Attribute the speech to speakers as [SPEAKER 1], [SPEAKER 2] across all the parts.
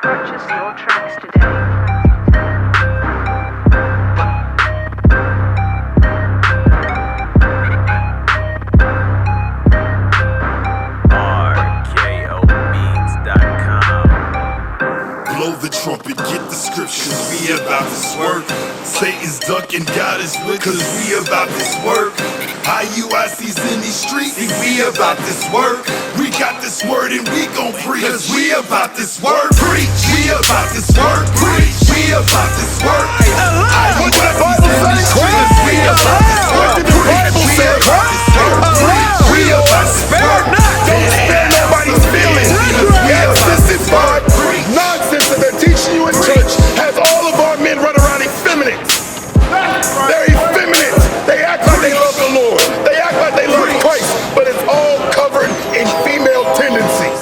[SPEAKER 1] Purchase your tracks today.
[SPEAKER 2] The trumpet, get the scriptures, we about this work. Satan's ducking, God is with, cause we about this work. IUIC's in these streets, we about this work. We got this word and we gon' preach, cause we about this work. Preach, we about this work. Preach, we about this work.
[SPEAKER 3] What did the Bible say?
[SPEAKER 2] We about this work. Preach, we about this work. Preach, we about this work.
[SPEAKER 3] Don't spare nobody's feelings. Nonsense that they're teaching you in church has all of our men run around effeminate. They're effeminate. They act like they love the Lord. They act like they love Christ, but it's all covered in female tendencies.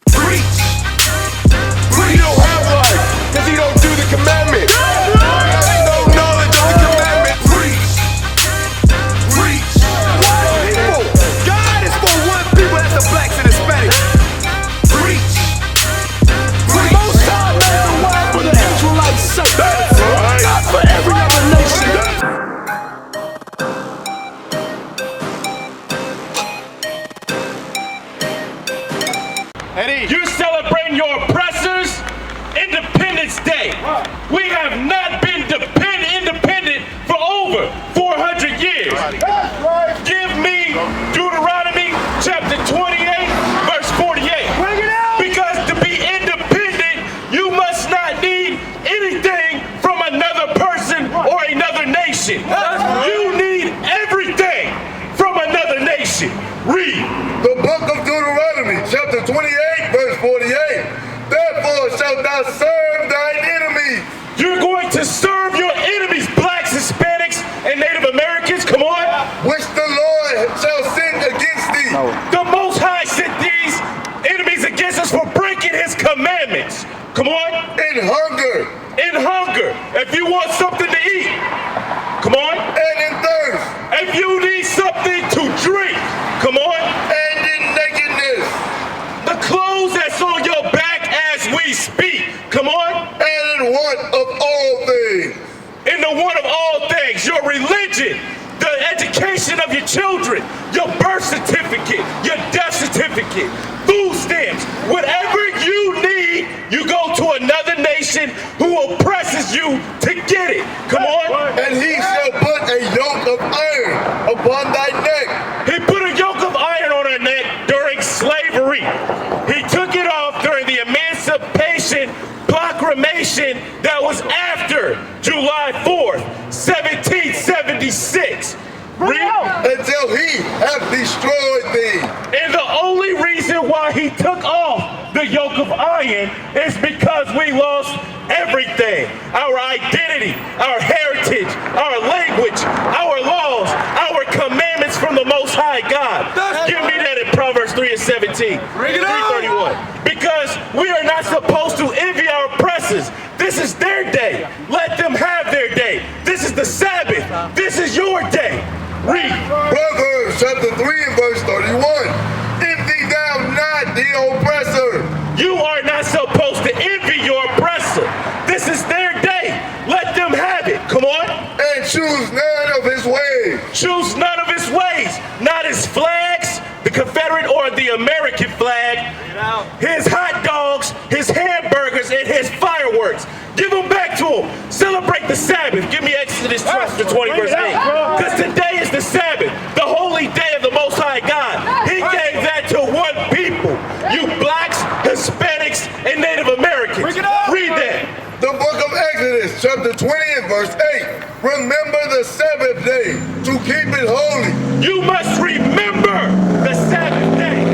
[SPEAKER 2] Preach.
[SPEAKER 3] He don't have life because he don't do the commandment. Ain't no knowledge of the commandment.
[SPEAKER 2] Preach. Preach.
[SPEAKER 3] God is for one people, that's the blacks and Hispanics.
[SPEAKER 2] Preach.
[SPEAKER 3] Most time made the world for the Israelites' sake. That's right. Not for every other nation.
[SPEAKER 4] You're celebrating your oppressors' Independence Day. We have not been independent for over 400 years.
[SPEAKER 3] That's right.
[SPEAKER 4] Give me Deuteronomy chapter 28, verse 48.
[SPEAKER 3] Bring it out.
[SPEAKER 4] Because to be independent, you must not need anything from another person or another nation. You need everything from another nation. Read.
[SPEAKER 3] The book of Deuteronomy, chapter 28, verse 48. Therefore shalt thou serve thine enemies.
[SPEAKER 4] You're going to serve your enemies, blacks, Hispanics, and Native Americans. Come on.
[SPEAKER 3] Which the Lord shall send against thee.
[SPEAKER 4] The Most High sent these enemies against us for breaking His commandments. Come on.
[SPEAKER 3] In hunger.
[SPEAKER 4] In hunger. If you want something to eat. Come on.
[SPEAKER 3] And in thirst.
[SPEAKER 4] If you need something to drink. Come on.
[SPEAKER 3] And in nakedness.
[SPEAKER 4] The clothes that's on your back as we speak. Come on.
[SPEAKER 3] And in want of all things.
[SPEAKER 4] In the one of all things, your religion, the education of your children, your birth certificate, your death certificate, food stamps, whatever you need, you go to another nation who oppresses you to get it. Come on.
[SPEAKER 3] And he shall put a yoke of iron upon thy neck.
[SPEAKER 4] He put a yoke of iron on our neck during slavery. He took it off during the Emancipation Proclamation that was after July 4th, 1776.
[SPEAKER 3] Until he hath destroyed thee.
[SPEAKER 4] And the only reason why he took off the yoke of iron is because we lost everything. Our identity, our heritage, our language, our laws, our commandments from the Most High God. Give me that in Proverbs 3 and 17. 3:31. Because we are not supposed to envy our oppressors. This is their day. Let them have their day. This is the Sabbath. This is your day. Read.
[SPEAKER 3] Proverbs chapter 3 and verse 31. Envy thou not the oppressor.
[SPEAKER 4] You are not supposed to envy your oppressor. This is their day. Let them have it. Come on.
[SPEAKER 3] And choose none of his ways.
[SPEAKER 4] Choose none of his ways. Not his flags, the Confederate or the American flag, his hot dogs, his hamburgers, and his fireworks. Give them back to him. Celebrate the Sabbath. Give me Exodus chapter 20, verse 8. Because today is the Sabbath, the holy day of the Most High God. He gave that to one people. You blacks, Hispanics, and Native Americans. Read that.
[SPEAKER 3] The book of Exodus, chapter 20 and verse 8. Remember the Sabbath day to keep it holy.
[SPEAKER 4] You must remember the Sabbath day.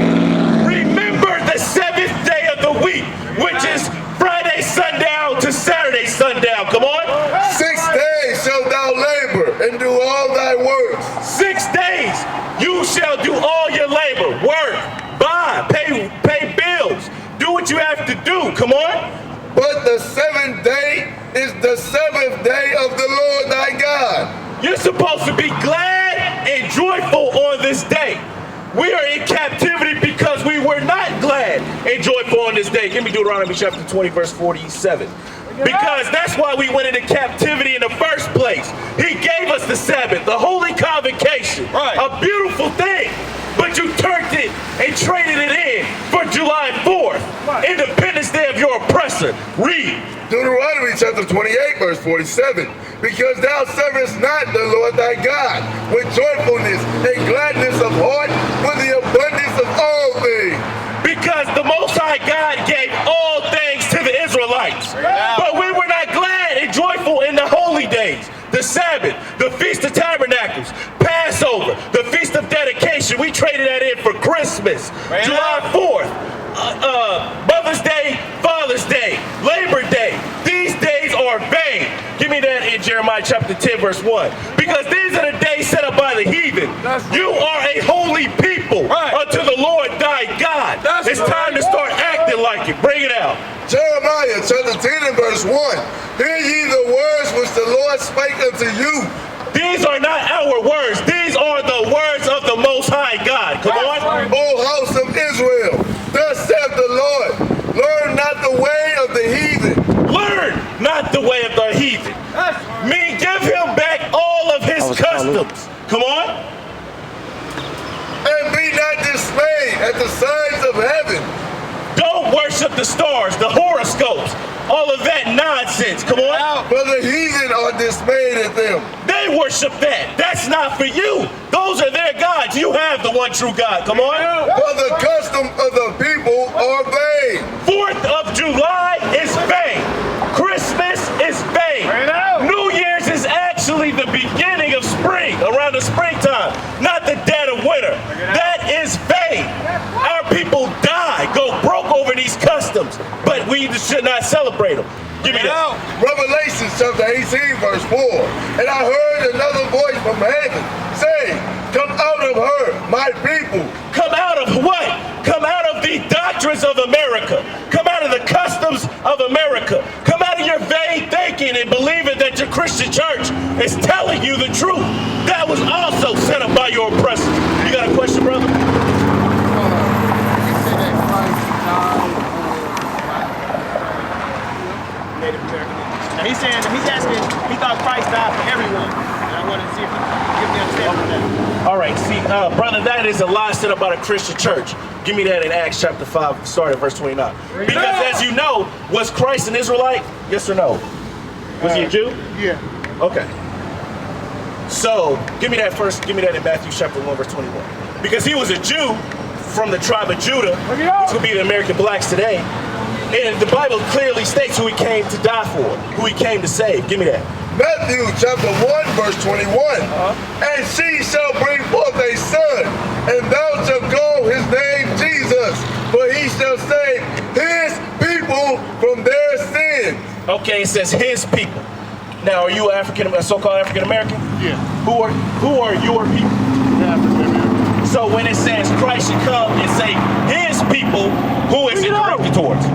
[SPEAKER 4] Remember the seventh day of the week, which is Friday sundown to Saturday sundown. Come on.
[SPEAKER 3] 6 days shalt thou labor and do all thy works.
[SPEAKER 4] 6 days you shall do all your labor, work, buy, pay bills, do what you have to do. Come on.
[SPEAKER 3] But the seventh day is the Sabbath day of the Lord thy God.
[SPEAKER 4] You're supposed to be glad and joyful on this day. We are in captivity because we were not glad and joyful on this day. Give me Deuteronomy chapter 20, verse 47. Because that's why we went into captivity in the first place. He gave us the Sabbath, the holy convocation, a beautiful thing. But you turned it and traded it in for July 4th, Independence Day of your oppressor. Read.
[SPEAKER 3] Deuteronomy chapter 28, verse 47. Because thou servest not the Lord thy God with joyfulness and gladness of heart, with the abundance of all things.
[SPEAKER 4] Because the Most High God gave all things to the Israelites. But we were not glad and joyful in the holy days. The Sabbath, the Feast of Tabernacles, Passover, the Feast of Dedication. We traded that in for Christmas, July 4th, Mother's Day, Father's Day, Labor Day. These days are vain. Give me that in Jeremiah chapter 10, verse 1. Because these are the days set up by the heathen. You are a holy people unto the Lord thy God. It's time to start acting like it. Bring it out.
[SPEAKER 3] Jeremiah chapter 10 and verse 1. Hear ye the words which the Lord spake unto you.
[SPEAKER 4] These are not our words. These are the words of the Most High God. Come on.
[SPEAKER 3] O house of Israel, thus saith the Lord, learn not the way of the heathen.
[SPEAKER 4] Learn not the way of the heathen. Mean, give him back all of his customs. Come on.
[SPEAKER 3] And be not dismayed at the signs of heaven.
[SPEAKER 4] Don't worship the stars, the horoscopes, all of that nonsense. Come on.
[SPEAKER 3] For the heathen are dismayed at them.
[SPEAKER 4] They worship that. That's not for you. Those are their gods. You have the one true God. Come on.
[SPEAKER 3] For the custom of the people are vain.
[SPEAKER 4] 4th of July is vain. Christmas is vain. New Year's is actually the beginning of spring, around the springtime, not the dead of winter. That is vain. Our people die, go broke over these customs, but we should not celebrate them. Give me that.
[SPEAKER 3] Revelation chapter 18 verse 4. And I heard another voice from heaven saying, come out of her, my people.
[SPEAKER 4] Come out of what? Come out of the doctrines of America. Come out of the customs of America. Come out of your vain thinking and believing that your Christian church is telling you the truth. That was also set up by your oppressors. You got a question, brother?
[SPEAKER 5] Native American. Now he's asking, he thought Christ died for everyone. And I wanted to see if he could give me an understanding of that.
[SPEAKER 4] All right, see, brother, that is a lie set up by the Christian church. Give me that in Acts chapter 5, starting at verse 29. Because as you know, was Christ an Israelite? Yes or no? Was he a Jew?
[SPEAKER 5] Yeah.
[SPEAKER 4] Okay. So, give me that in Matthew chapter 1, verse 21. Because he was a Jew from the tribe of Judah, which would be the American blacks today. And the Bible clearly states who he came to die for, who he came to save. Give me that.
[SPEAKER 3] Matthew chapter 1 verse 21. And she shall bring forth a son, and thou shalt call his name Jesus, for he shall save his people from their sins.
[SPEAKER 4] Okay, it says his people. Now, are you a so-called African American?
[SPEAKER 5] Yeah.
[SPEAKER 4] Who are your people?
[SPEAKER 5] African American.
[SPEAKER 4] So when it says Christ should come and save his people, who is it directed towards?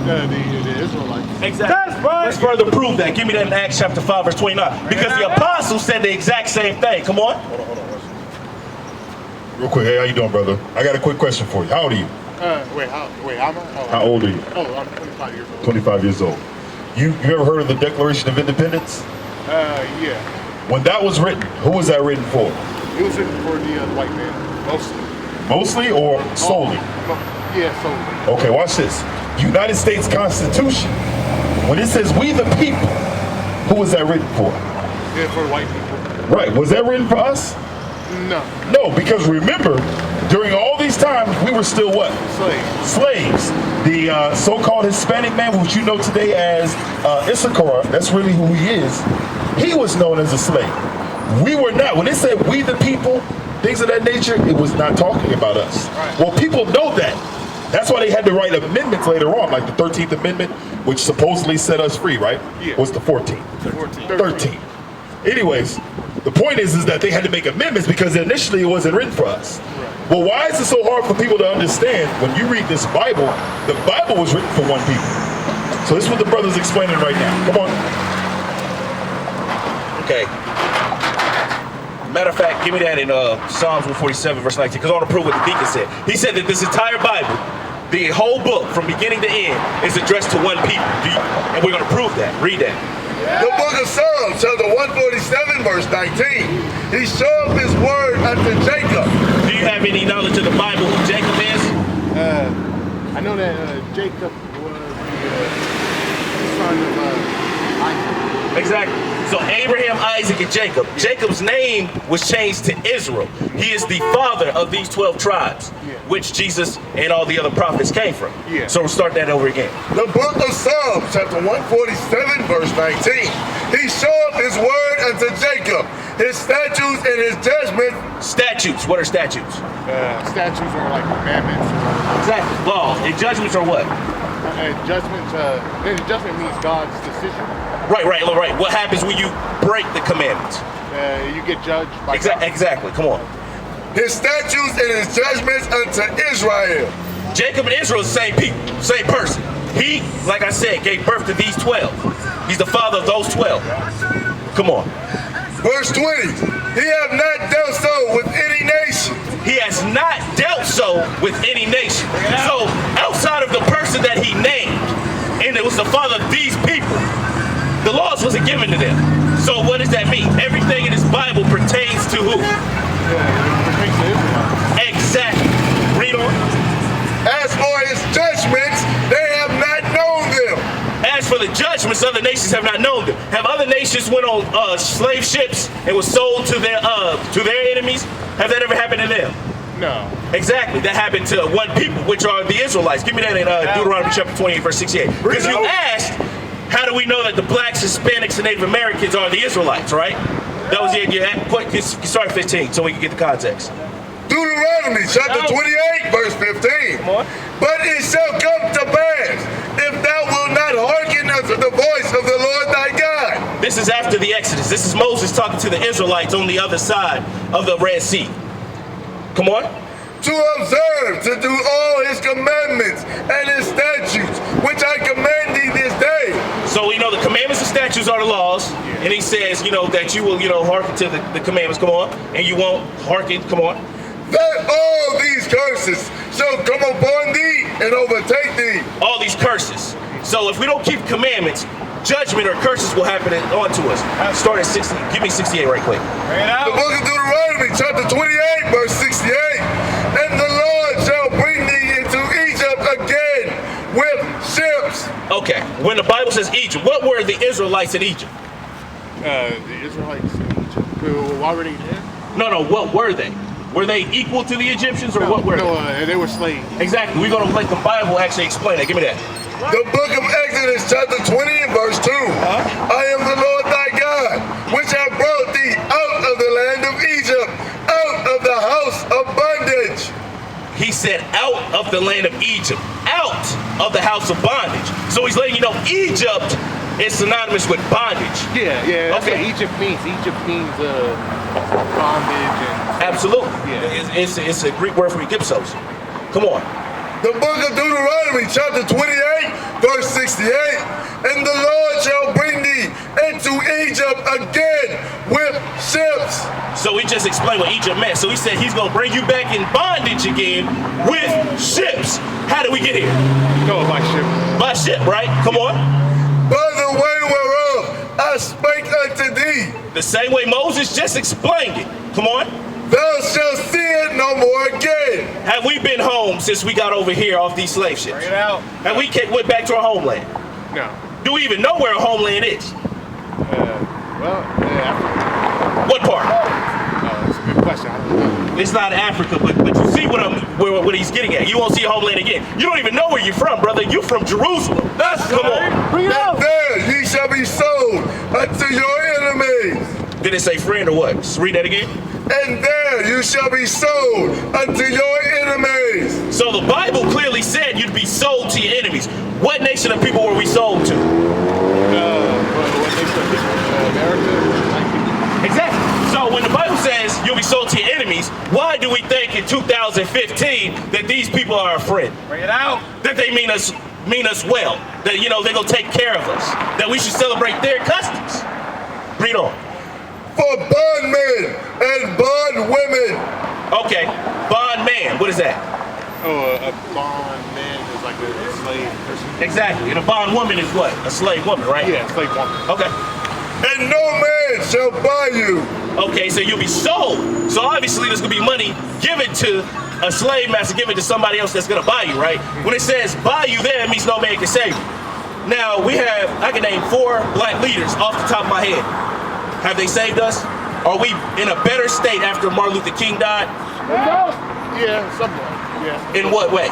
[SPEAKER 5] The Israelites.
[SPEAKER 4] Exactly.
[SPEAKER 5] That's right.
[SPEAKER 4] Let's further prove that. Give me that in Acts chapter 5, verse 29. Because the apostles said the exact same thing. Come on.
[SPEAKER 6] Hold on. Real quick, hey, how you doing, brother? I got a quick question for you. How old are you?
[SPEAKER 5] How am I?
[SPEAKER 6] How old are you?
[SPEAKER 5] Oh, I'm 25 years old.
[SPEAKER 6] 25 years old. You ever heard of the Declaration of Independence?
[SPEAKER 5] Yeah.
[SPEAKER 6] When that was written, who was that written for?
[SPEAKER 5] It was written for the white man, mostly.
[SPEAKER 6] Mostly or solely?
[SPEAKER 5] Yeah, solely.
[SPEAKER 6] Okay, watch this. United States Constitution. When it says we the people, who was that written for?
[SPEAKER 5] Yeah, for the white people.
[SPEAKER 6] Right. Was that written for us?
[SPEAKER 5] No.
[SPEAKER 6] No, because remember, during all these times, we were still what? Slaves. The so-called Hispanic man, which you know today as Issachar, that's really who he is, he was known as a slave. We were not. When it said we the people, things of that nature, it was not talking about us.
[SPEAKER 5] Right.
[SPEAKER 6] Well, people know that. That's why they had to write amendments later on, like the 13th Amendment, which supposedly set us free, right?
[SPEAKER 5] Yeah.
[SPEAKER 6] What's the 14th? 13. Anyways, the point is that they had to make amendments because initially it wasn't written for us. Right. Well, why is it so hard for people to understand when you read this Bible? The Bible was written for one people. So this is what the brother's explaining right now. Come on.
[SPEAKER 4] Okay. Matter of fact, give me that in Psalms 147, verse 19, because I want to prove what the deacon said. He said that this entire Bible, the whole book, from beginning to end, is addressed to one people. And we're going to prove that. Read that.
[SPEAKER 3] The book of Psalms, chapter 147, verse 19. He showed his word unto Jacob.
[SPEAKER 4] Do you have any knowledge of the Bible who Jacob is?
[SPEAKER 5] I know that Jacob was the son of Isaac.
[SPEAKER 4] Exactly. So Abraham, Isaac, and Jacob. Jacob's name was changed to Israel. He is the father of these 12 tribes, which Jesus and all the other prophets came from. So we'll start that over again.
[SPEAKER 3] The book of Psalms, chapter 147, verse 19. He showed his word unto Jacob, his statutes and his judgments.
[SPEAKER 4] Statutes. What are statutes?
[SPEAKER 5] Statutes are like commandments.
[SPEAKER 4] Exactly. Laws. And judgments are what?
[SPEAKER 5] Judgment means God's decision.
[SPEAKER 4] Right. What happens when you break the commandments?
[SPEAKER 5] You get judged by God.
[SPEAKER 4] Exactly. Come on.
[SPEAKER 3] His statutes and his judgments unto Israel.
[SPEAKER 4] Jacob and Israel is the same people, same person. He, like I said, gave birth to these 12. He's the father of those 12. Come on.
[SPEAKER 3] Verse 20. He have not dealt so with any nation.
[SPEAKER 4] He has not dealt so with any nation. So outside of the person that he named, and it was the father of these people, the laws wasn't given to them. So what does that mean? Everything in this Bible pertains to who? Exactly. Read on.
[SPEAKER 3] As for his judgments, they have not known them.
[SPEAKER 4] As for the judgments, other nations have not known them. Have other nations went on slave ships and was sold to their enemies? Have that ever happened to them?
[SPEAKER 5] No.
[SPEAKER 4] Exactly. That happened to one people, which are the Israelites. Give me that in Deuteronomy chapter 28, verse 68. Because you asked, how do we know that the blacks, Hispanics, and Native Americans are the Israelites, right? That was start 15 so we can get the context.
[SPEAKER 3] Deuteronomy chapter 28, verse 15. But it shall come to pass, if thou wilt not hearken unto the voice of the Lord thy God.
[SPEAKER 4] This is after the Exodus. This is Moses talking to the Israelites on the other side of the Red Sea. Come on.
[SPEAKER 3] To observe, to do all his commandments and his statutes, which I command thee this day.
[SPEAKER 4] So we know the commandments and statutes are the laws. And he says, that you will, hearken to the commandments, come on. And you won't hearken, come on.
[SPEAKER 3] That all these curses shall come upon thee and overtake thee.
[SPEAKER 4] All these curses. So if we don't keep commandments, judgment or curses will happen onto us. Start at 60. Give me 68 right quick.
[SPEAKER 3] The book of Deuteronomy, chapter 28, verse 68. And the Lord shall bring thee into Egypt again with ships.
[SPEAKER 4] Okay. When the Bible says Egypt, what were the Israelites in Egypt?
[SPEAKER 5] The Israelites in Egypt who were already there?
[SPEAKER 4] No. What were they? Were they equal to the Egyptians or what were they?
[SPEAKER 5] No, they were slaves.
[SPEAKER 4] Exactly. We're going to let the Bible actually explain that. Give me that.
[SPEAKER 3] The book of Exodus, chapter 20 and verse 2. I am the Lord thy God, which have brought thee out of the land of Egypt, out of the house of bondage.
[SPEAKER 4] He said out of the land of Egypt, out of the house of bondage. So he's letting you know Egypt is synonymous with bondage.
[SPEAKER 5] Yeah. That's what Egypt means. Egypt means bondage and...
[SPEAKER 4] Absolutely.
[SPEAKER 5] Yeah.
[SPEAKER 4] It's a Greek word for Egyptos. Come on.
[SPEAKER 3] The book of Deuteronomy, chapter 28, verse 68. And the Lord shall bring thee into Egypt again with ships.
[SPEAKER 4] So we just explained what Egypt meant. So he said he's going to bring you back in bondage again with ships. How did we get here?
[SPEAKER 5] No, by ship.
[SPEAKER 4] By ship, right? Come on.
[SPEAKER 3] By the way whereof I spake unto thee.
[SPEAKER 4] The same way Moses just explained it. Come on.
[SPEAKER 3] Thou shalt see it no more again.
[SPEAKER 4] Have we been home since we got over here off these slave ships?
[SPEAKER 5] Bring it out.
[SPEAKER 4] Have we went back to our homeland?
[SPEAKER 5] No.
[SPEAKER 4] Do we even know where our homeland is?
[SPEAKER 5] Africa.
[SPEAKER 4] What part?
[SPEAKER 5] That's a good question. I don't know.
[SPEAKER 4] It's not Africa, but you see what he's getting at. You won't see your homeland again. You don't even know where you're from, brother. You're from Jerusalem. Come on.
[SPEAKER 5] Bring it out.
[SPEAKER 3] There ye shall be sold unto your enemies.
[SPEAKER 4] Did it say friend or what? Just read that again.
[SPEAKER 3] And there you shall be sold unto your enemies.
[SPEAKER 4] So the Bible clearly said you'd be sold to your enemies. What nation of people were we sold to?
[SPEAKER 5] What nation of people? America?
[SPEAKER 4] Exactly. So when the Bible says you'll be sold to your enemies, why do we think in 2015 that these people are our friend?
[SPEAKER 5] Bring it out.
[SPEAKER 4] That they mean us well. That they're gonna take care of us. That we should celebrate their customs. Read on.
[SPEAKER 3] for bondmen and bondwomen.
[SPEAKER 4] Okay, bondman, what is that?
[SPEAKER 7] Oh, a bondman is like a slave person.
[SPEAKER 4] Exactly, and a bondwoman is what? A slave woman, right?
[SPEAKER 7] Yeah, slave woman.
[SPEAKER 4] Okay.
[SPEAKER 3] And no man shall buy you.
[SPEAKER 4] Okay, so you'll be sold. So obviously there's gonna be money given to a slave master, given to somebody else that's gonna buy you, right? When it says buy you there, it means no man can save you. Now I can name 4 black leaders off the top of my head. Have they saved us? Are we in a better state after Martin Luther King died?
[SPEAKER 7] Yeah, somewhat. Yeah.
[SPEAKER 4] In what way?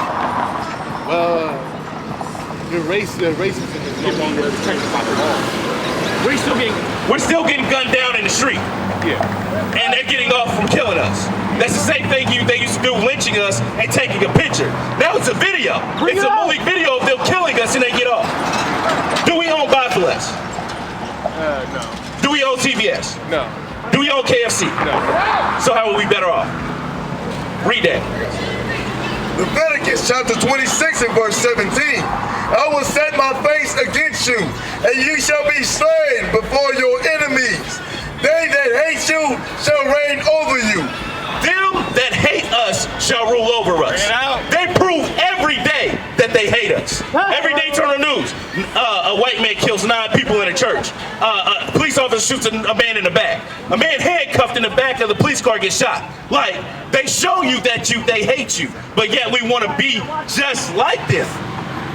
[SPEAKER 7] The racism is no longer protected by the law.
[SPEAKER 4] We're still getting gunned down in the street.
[SPEAKER 7] Yeah.
[SPEAKER 4] And they're getting off from killing us. That's the same thing they used to do, lynching us and taking a picture. Now it's a video. It's a movie video of them killing us and they get off. Do we own Biflex?
[SPEAKER 7] No.
[SPEAKER 4] Do we own TVS?
[SPEAKER 7] No.
[SPEAKER 4] Do we own KFC?
[SPEAKER 7] No.
[SPEAKER 4] So how are we better off? Read that.
[SPEAKER 3] Leviticus chapter 26 and verse 17. I will set my face against you, and you shall be slain before your enemies. They that hate you shall reign over you.
[SPEAKER 4] Them that hate us shall rule over us. They prove every day that they hate us. Every day turn on the news. A white man kills 9 people in a church. A police officer shoots a man in the back. A man handcuffed in the back of the police car gets shot. Like, they show you that they hate you, but yet we want to be just like this.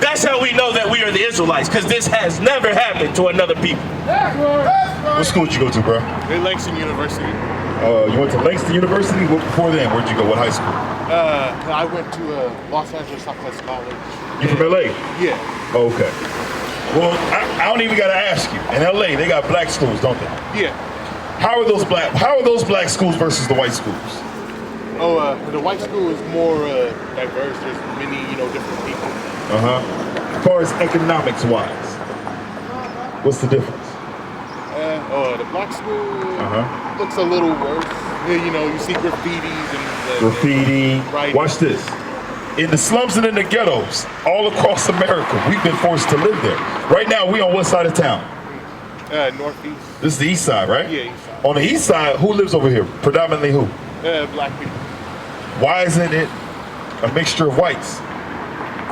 [SPEAKER 4] That's how we know that we are the Israelites, because this has never happened to another people.
[SPEAKER 6] What school did you go to, bro?
[SPEAKER 7] Langston University.
[SPEAKER 6] You went to Langston University? What before then? Where'd you go? What high school?
[SPEAKER 7] I went to Los Angeles Southwest College.
[SPEAKER 6] You from LA?
[SPEAKER 7] Yeah.
[SPEAKER 6] Oh, okay. Well, I don't even gotta ask you. In LA, they got black schools, don't they?
[SPEAKER 7] Yeah.
[SPEAKER 6] How are those black schools versus the white schools?
[SPEAKER 7] Oh, the white school is more diverse. There's many, different people.
[SPEAKER 6] As far as economics wise, what's the difference?
[SPEAKER 7] The black school looks a little worse. You see graffitis and
[SPEAKER 6] graffiti.
[SPEAKER 7] Right.
[SPEAKER 6] Watch this. In the slums and in the ghettos, all across America, we've been forced to live there. Right now, we on what side of town?
[SPEAKER 7] Northeast.
[SPEAKER 6] This is the east side, right?
[SPEAKER 7] Yeah, east side.
[SPEAKER 6] On the east side, who lives over here? Predominantly who?
[SPEAKER 7] Black people.
[SPEAKER 6] Why isn't it a mixture of whites?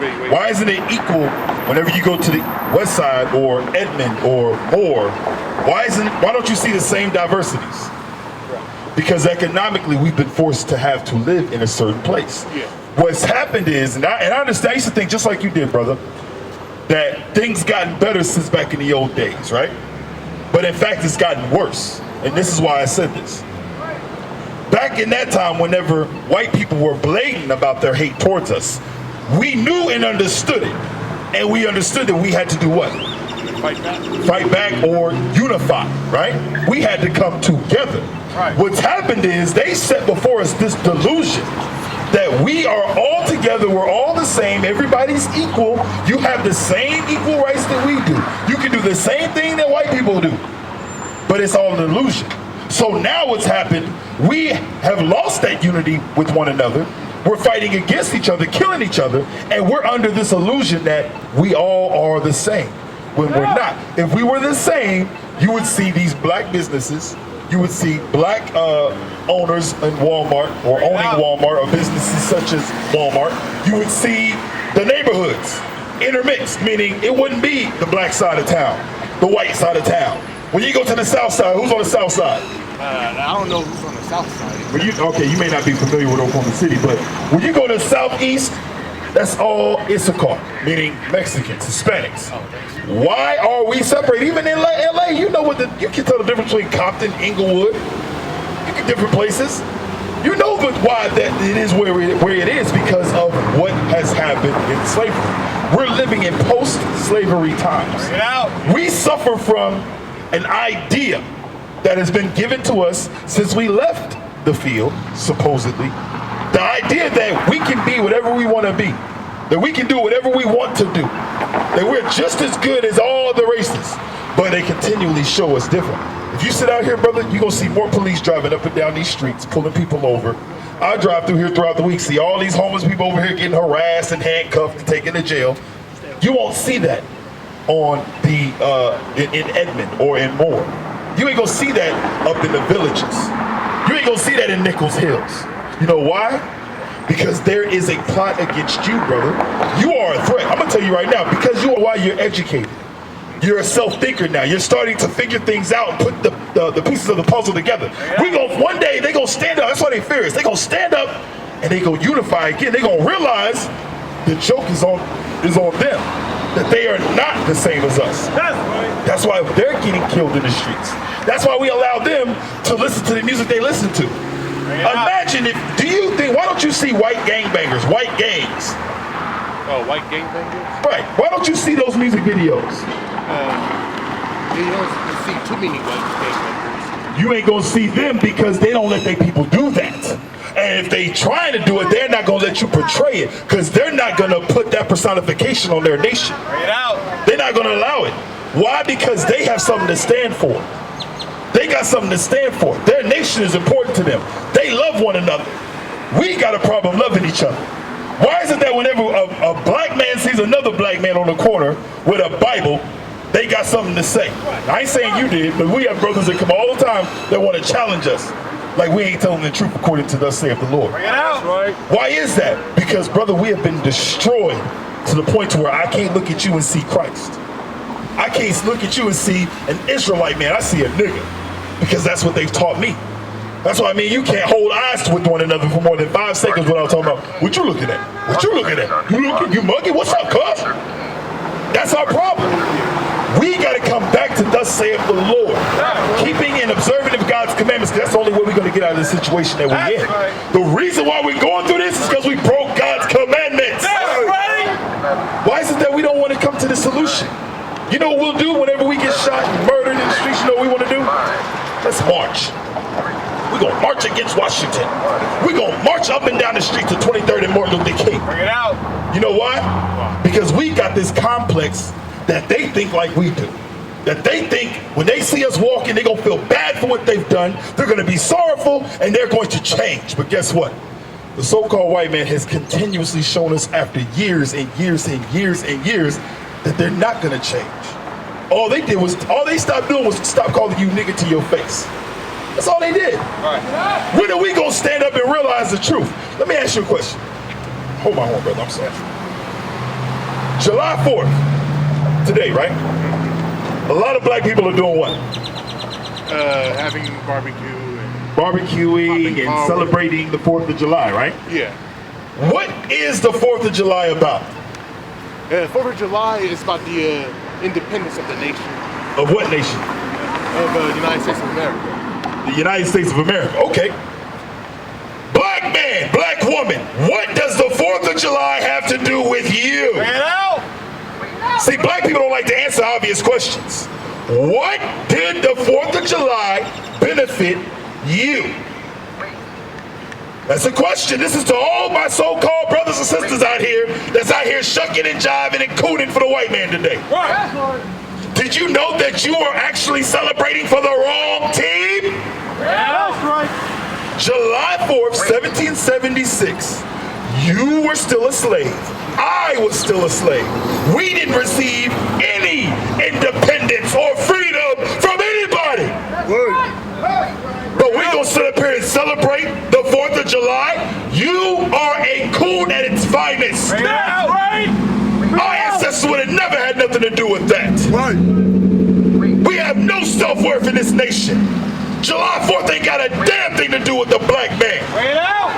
[SPEAKER 7] Wait.
[SPEAKER 6] Why isn't it equal whenever you go to the west side or Edmond or Moore? Why don't you see the same diversities? Because economically we've been forced to have to live in a certain place.
[SPEAKER 7] Yeah.
[SPEAKER 6] What's happened is, and I understand, I used to think just like you did, brother, that things gotten better since back in the old days, right? But in fact, it's gotten worse. And this is why I said this. Back in that time, whenever white people were blatant about their hate towards us, we knew and understood it. And we understood that we had to do what? Fight back or unify, right? We had to come together. Right. What's happened is they set before us this delusion that we are all together, we're all the same, everybody's equal, you have the same equal rights that we do. You can do the same thing that white people do. But it's all an illusion. So now what's happened, we have lost that unity with one another. We're fighting against each other, killing each other, and we're under this illusion that we all are the same, when we're not. If we were the same, you would see these black businesses, you would see black owners in Walmart or owning Walmart or businesses such as Walmart. You would see the neighborhoods intermixed, meaning it wouldn't be the black side of town, the white side of town. When you go to the south side, who's on the south side?
[SPEAKER 7] I don't know who's on the south side.
[SPEAKER 6] But you may not be familiar with Oklahoma City, but when you go to the southeast, that's all Issachar, meaning Mexicans, Hispanics. Why are we separated? Even in LA, you can tell the difference between Compton, Inglewood, different places. You know why that it is where it is, because of what has happened in slavery. We're living in post-slavery times. We suffer from an idea that has been given to us since we left the field, supposedly. The idea that we can be whatever we want to be, that we can do whatever we want to do, that we're just as good as all the races, but they continually show us different. If you sit out here, brother, you're going to see more police driving up and down these streets, pulling people over. I drive through here throughout the week, see all these homeless people over here getting harassed and handcuffed and taken to jail. You won't see that on in Edmond or in Moore. You ain't gonna see that up in the villages. You ain't gonna see that in Nichols Hills. You know why? Because there is a plot against you, brother. You are a threat. I'm gonna tell you right now, because you are why you're educated. You're a self-thinker now. You're starting to figure things out and put the pieces of the puzzle together. One day they gonna stand up. That's why they fear us. They gonna stand up and they gonna unify again. They gonna realize the joke is on them. That they are not the same as us. That's why they're getting killed in the streets. That's why we allow them to listen to the music they listen to. Imagine why don't you see white gangbangers, white gangs?
[SPEAKER 7] Oh, white gangbangers?
[SPEAKER 6] Right. Why don't you see those music videos?
[SPEAKER 7] You don't see too many white gangbangers.
[SPEAKER 6] You ain't gonna see them because they don't let their people do that. And if they trying to do it, they're not gonna let you portray it because they're not gonna put that personification on their nation.
[SPEAKER 5] Bring it out.
[SPEAKER 6] They're not gonna allow it. Why? Because they have something to stand for. They got something to stand for. Their nation is important to them. They love one another. We got a problem loving each other. Why is it that whenever a black man sees another black man on the corner with a Bible, they got something to say? I ain't saying you did, but we have brothers that come all the time that want to challenge us. Like we ain't telling the truth according to thus saith the Lord.
[SPEAKER 5] Bring it out.
[SPEAKER 6] Why is that? Because, brother, we have been destroyed to the point to where I can't look at you and see Christ. I can't look at you and see an Israelite man. I see a nigga. Because that's what they've taught me. That's why I mean you can't hold eyes with one another for more than 5 seconds without talking about what you looking at. What you looking at? You monkey? What's up, cuz? That's our problem. We got to come back to thus saith the Lord. Keeping and observing of God's commandments, because that's the only way we're going to get out of the situation that we're in. The reason why we're going through this is because we broke God's commandments. Why is it that we don't want to come to the solution? You know what we'll do whenever we get shot and murdered in the streets? You know what we want to do? Let's march. We're going to march against Washington. We're going to march up and down the streets of 23rd and Martin Luther King.
[SPEAKER 5] Bring it out.
[SPEAKER 6] You know why? Because we got this complex that they think like we do. That they think when they see us walking, they're going to feel bad for what they've done. They're going to be sorrowful and they're going to change. But guess what? The so-called white man has continuously shown us after years and years and years and years that they're not going to change. All they stopped doing was stop calling you nigga to your face. That's all they did. When are we going to stand up and realize the truth? Let me ask you a question. Hold my horn, brother. I'm sorry. July 4th, today, right? A lot of black people are doing what?
[SPEAKER 7] Having barbecue.
[SPEAKER 6] Barbecuing and celebrating the 4th of July, right?
[SPEAKER 7] Yeah.
[SPEAKER 6] What is the 4th of July about?
[SPEAKER 7] 4th of July is about the independence of the nation.
[SPEAKER 6] Of what nation?
[SPEAKER 7] Of the United States of America.
[SPEAKER 6] The United States of America. Okay. Black man, black woman, what does the 4th of July have to do with you?
[SPEAKER 5] Bring it out.
[SPEAKER 6] See, black people don't like to answer obvious questions. What did the 4th of July benefit you? That's a question. This is to all my so-called brothers and sisters out here that's out here shucking and jiving and cooning for the white man today.
[SPEAKER 5] Right.
[SPEAKER 6] Did you know that you are actually celebrating for the wrong team?
[SPEAKER 5] That's right.
[SPEAKER 6] July 4th, 1776, you were still a slave. I was still a slave. We didn't receive any independence or freedom from anybody. But we're going to sit up here and celebrate the 4th of July. You are a coon at its finest.
[SPEAKER 5] That's right.
[SPEAKER 6] Our ancestors would have never had nothing to do with that.
[SPEAKER 3] Right.
[SPEAKER 6] We have no self-worth in this nation. July 4th ain't got a damn thing to do with the black man.
[SPEAKER 5] Bring it out.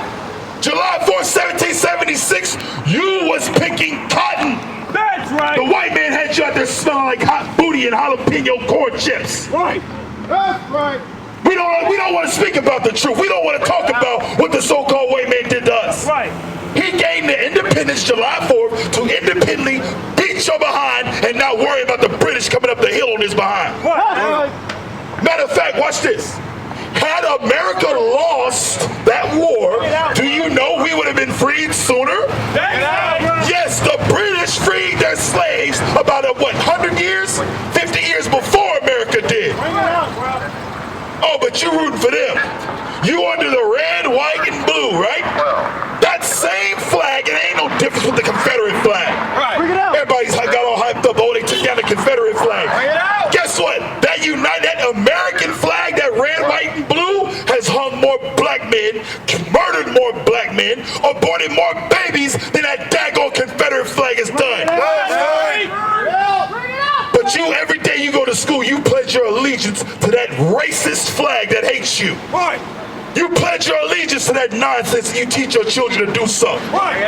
[SPEAKER 6] July 4th, 1776, you was picking cotton.
[SPEAKER 5] That's right.
[SPEAKER 6] The white man had you out there smelling like hot booty and jalapeno corn chips.
[SPEAKER 5] Right. That's right.
[SPEAKER 6] We don't want to speak about the truth. We don't want to talk about what the so-called white man did to us.
[SPEAKER 5] Right.
[SPEAKER 6] He gained the independence July 4th to independently beat your behind and not worry about the British coming up the hill on his behind.
[SPEAKER 5] Right.
[SPEAKER 6] Matter of fact, watch this. Had America lost that war, do you know we would have been freed sooner? Yes, the British freed their slaves about 100 years? 50 years before America did. Oh, but you rooting for them. You under the red, white, and blue, right? That same flag, it ain't no difference with the Confederate flag.
[SPEAKER 5] Right.
[SPEAKER 6] Everybody's got all hyped up. Oh, they took down the Confederate flag.
[SPEAKER 5] Bring it out.
[SPEAKER 6] Guess what? That American
[SPEAKER 3] to school, you pledge your allegiance to that racist flag that hates you.
[SPEAKER 4] Right.
[SPEAKER 3] You pledge your allegiance to that nonsense and you teach your children to do something.
[SPEAKER 4] Right.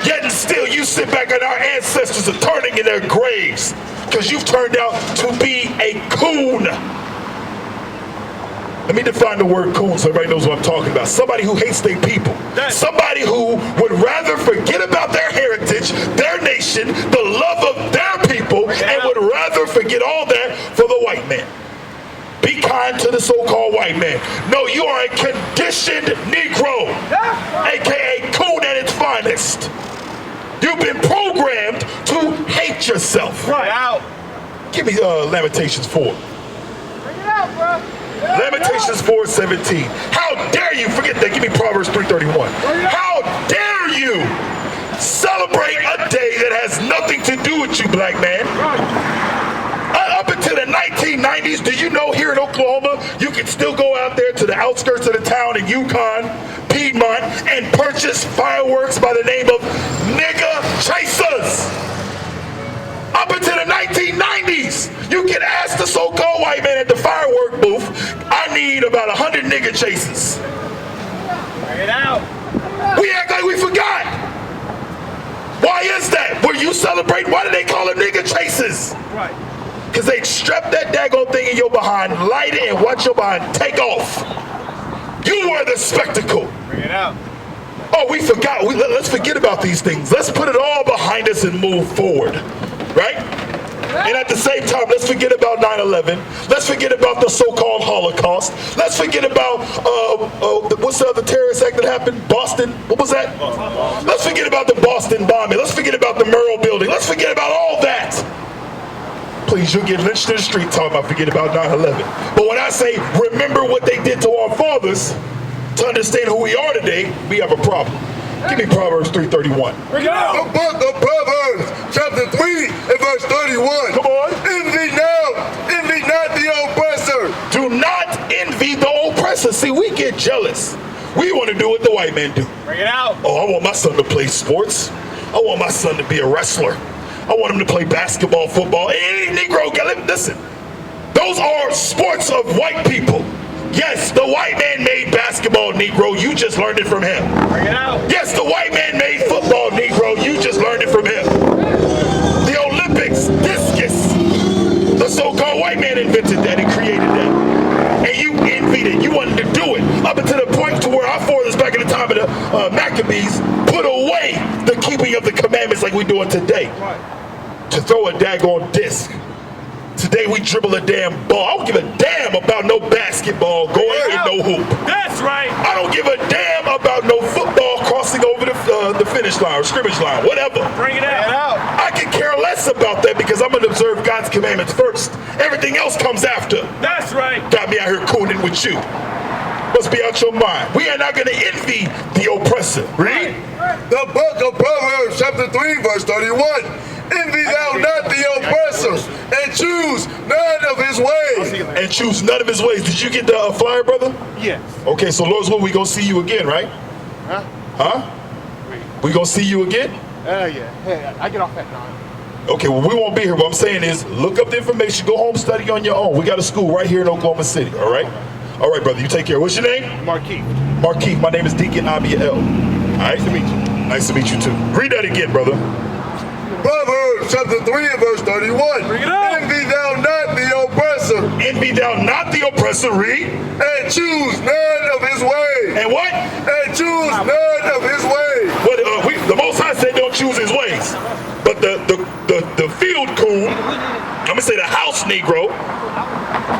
[SPEAKER 3] Yet and still you sit back and our ancestors are turning in their graves because you've turned out to be a coon. Let me define the word coon so everybody knows what I'm talking about. Somebody who hates their people. Somebody who would rather forget about their heritage, their nation, the love of their people, and would rather forget all that for the white man. Be kind to the so-called white man. No, you are a conditioned Negro, aka coon at its finest. You've been programmed to hate yourself.
[SPEAKER 4] Right. Out.
[SPEAKER 3] Give me Lamentations 4.
[SPEAKER 5] Bring it out, bro.
[SPEAKER 3] Lamentations 4:17. How dare you, forget that, give me Proverbs 3:31. How dare you celebrate a day that has nothing to do with you, black man? Up until the 1990s, do you know here in Oklahoma, you can still go out there to the outskirts of the town in Yukon, Piedmont, and purchase fireworks by the name of nigga chasers. Up until the 1990s, you can ask the so-called white man at the firework booth, I need about 100 nigga chasers.
[SPEAKER 5] Bring it out.
[SPEAKER 3] We act like we forgot. Why is that? Were you celebrating? Why do they call them nigga chasers?
[SPEAKER 5] Right.
[SPEAKER 3] Because they strap that daggone thing in your behind, light it, and watch your behind take off. You were the spectacle.
[SPEAKER 5] Bring it out.
[SPEAKER 3] Oh, we forgot. Let's forget about these things. Let's put it all behind us and move forward. Right? And at the same time, let's forget about 9/11. Let's forget about the so-called Holocaust. Let's forget about, what's the other terrorist act that happened? Boston? What was that? Let's forget about the Boston bombing. Let's forget about the Murrah building. Let's forget about all that. Please, you'll get lynched in the street talking about forget about 9/11. But when I say remember what they did to our fathers to understand who we are today, we have a problem. Give me Proverbs 3:31.
[SPEAKER 5] Bring it out.
[SPEAKER 3] The book of Proverbs, chapter 3 and verse 31. Come on. Envy not the oppressor. Do not envy the oppressor. See, we get jealous. We want to do what the white men do.
[SPEAKER 5] Bring it out.
[SPEAKER 3] Oh, I want my son to play sports. I want my son to be a wrestler. I want him to play basketball, football. Any Negro, listen. Those are sports of white people. Yes, the white man made basketball, Negro. You just learned it from him.
[SPEAKER 5] Bring it out.
[SPEAKER 3] Yes, the white man made football, Negro. You just learned it from him. The Olympics, discus. The so-called white man invented that and created that. And you envied it. You wanted to do it. Up until the point to where our fathers back in the time of the Maccabees put away the keeping of the commandments like we're doing today.
[SPEAKER 5] Right.
[SPEAKER 3] To throw a daggone disc. Today we dribble a damn ball. I don't give a damn about no basketball going in no hoop.
[SPEAKER 4] That's right.
[SPEAKER 3] I don't give a damn about no football crossing over the finish line or scrimmage line, whatever.
[SPEAKER 4] Bring it out.
[SPEAKER 3] I can care less about that because I'm going to observe God's commandments first. Everything else comes after.
[SPEAKER 4] That's right.
[SPEAKER 3] Got me out here cooning with you. Must be out your mind. We are not going to envy the oppressor. Read. The book of Proverbs, chapter 3, verse 31. Envy thou not the oppressor, and choose none of his ways. And choose none of his ways. Did you get the flyer, brother?
[SPEAKER 7] Yes.
[SPEAKER 3] Okay, so Lord's will, we gonna see you again, right?
[SPEAKER 7] Huh?
[SPEAKER 3] Huh? We gonna see you again?
[SPEAKER 7] Yeah. Hey, I get off at 9.
[SPEAKER 3] Okay, well, we won't be here. What I'm saying is, look up the information, go home, study on your own. We got a school right here in Oklahoma City, all right? All right, brother, you take care. What's your name?
[SPEAKER 7] Markeith.
[SPEAKER 3] Markeith, my name is Deacon Abbayael. All right? Nice to meet you. Nice to meet you, too. Read that again, brother. Proverbs chapter 3 and verse 31.
[SPEAKER 4] Bring it up.
[SPEAKER 3] Envy thou not the oppressor. Envy thou not the oppressor, read. And choose none of his ways. And what? And choose none of his ways. What, the Most High said don't choose his ways. But the field coon, I'm going to say the house Negro,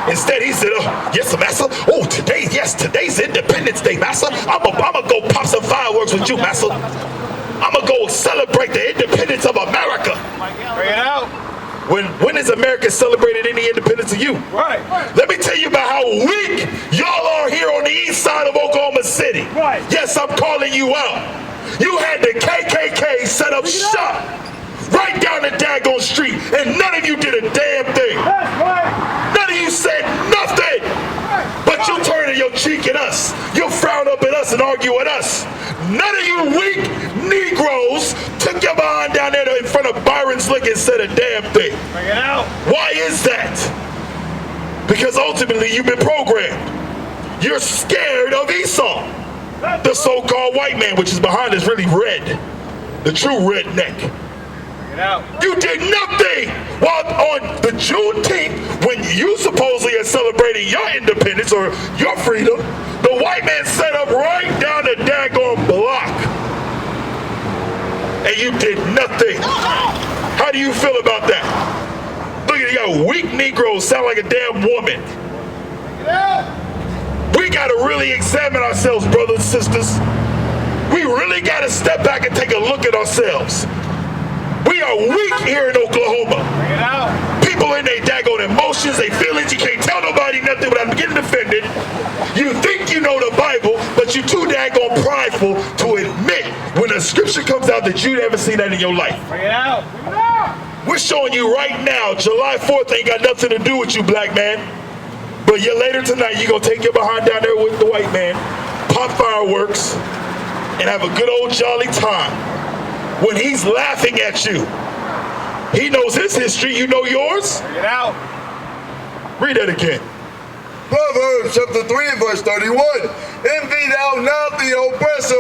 [SPEAKER 3] instead he said, yes, massa. Oh, today's Independence Day, massa. I'm gonna go pop some fireworks with you, massa. I'm gonna go celebrate the independence of America.
[SPEAKER 5] Bring it out.
[SPEAKER 3] When has America celebrated any independence of you?
[SPEAKER 5] Right.
[SPEAKER 3] Let me tell you about how weak y'all are here on the east side of Oklahoma City.
[SPEAKER 5] Right.
[SPEAKER 3] Yes, I'm calling you out. You had the KKK set up shop right down the daggone street, and none of you did a damn thing.
[SPEAKER 5] That's right.
[SPEAKER 3] None of you said nothing. But you turn your cheek at us. You frown up at us and argue with us. none of you weak Negroes took your behind down there in front of Byron's Lick and said a damn thing.
[SPEAKER 5] Bring it out.
[SPEAKER 3] Why is that? Because ultimately you've been programmed. You're scared of Esau, the so-called white man, which is behind us really red, the true redneck. You did nothing while on the Juneteenth, when you supposedly are celebrating your independence or your freedom, the white man set up right down the daggone block. And you did nothing. How do you feel about that? Look at you got weak Negroes, sound like a damn woman. We got to really examine ourselves, brothers and sisters. We really got to step back and take a look at ourselves. We are weak here in Oklahoma.
[SPEAKER 5] Bring it out.
[SPEAKER 3] People in their daggone emotions, their feelings, you can't tell nobody nothing without getting offended. You think you know the Bible, but you're too daggone prideful to admit when a scripture comes out that you never seen that in your life.
[SPEAKER 5] Bring it out. Bring it out.
[SPEAKER 3] We're showing you right now, July 4th ain't got nothing to do with you, black man. But yet later tonight, you're going to take your behind down there with the white man, pop fireworks, and have a good old jolly time. When he's laughing at you, he knows his history, you know yours.
[SPEAKER 5] Bring it out.
[SPEAKER 3] Read that again.
[SPEAKER 8] Proverbs chapter 3 verse 31. Envy thou not the oppressor,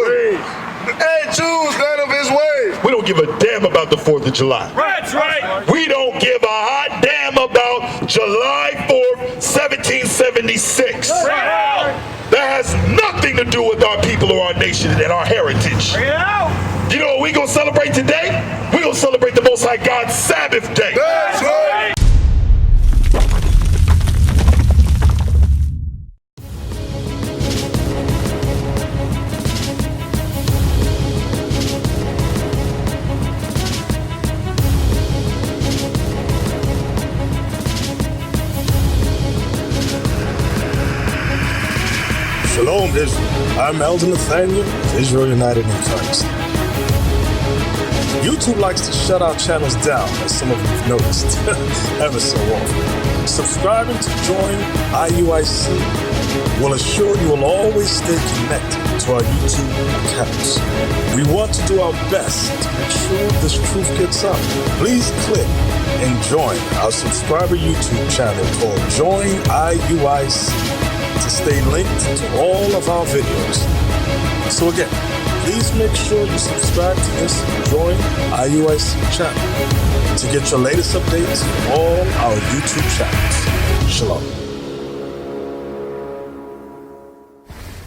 [SPEAKER 8] and choose none of his ways.
[SPEAKER 3] We don't give a damn about the 4th of July.
[SPEAKER 5] That's right.
[SPEAKER 3] We don't give a hot damn about July 4th, 1776. That has nothing to do with our people or our nation and our heritage.
[SPEAKER 5] Bring it out.
[SPEAKER 3] You know what we gonna celebrate today? We gonna celebrate the Most High God's Sabbath day.
[SPEAKER 8] That's right.
[SPEAKER 9] Shalom, Israel. I'm Elder Nathaniel of Israel United in Christ. YouTube likes to shut our channels down, as some of you have noticed, ever so often. Subscribing to join IUIC will assure you will always stay connected to our YouTube accounts. We want to do our best to make sure this truth gets out. Please click and join our subscriber YouTube channel called Join IUIC to stay linked to all of our videos. So again, please make sure you subscribe to this Join IUIC channel to get your latest updates from all our YouTube channels. Shalom.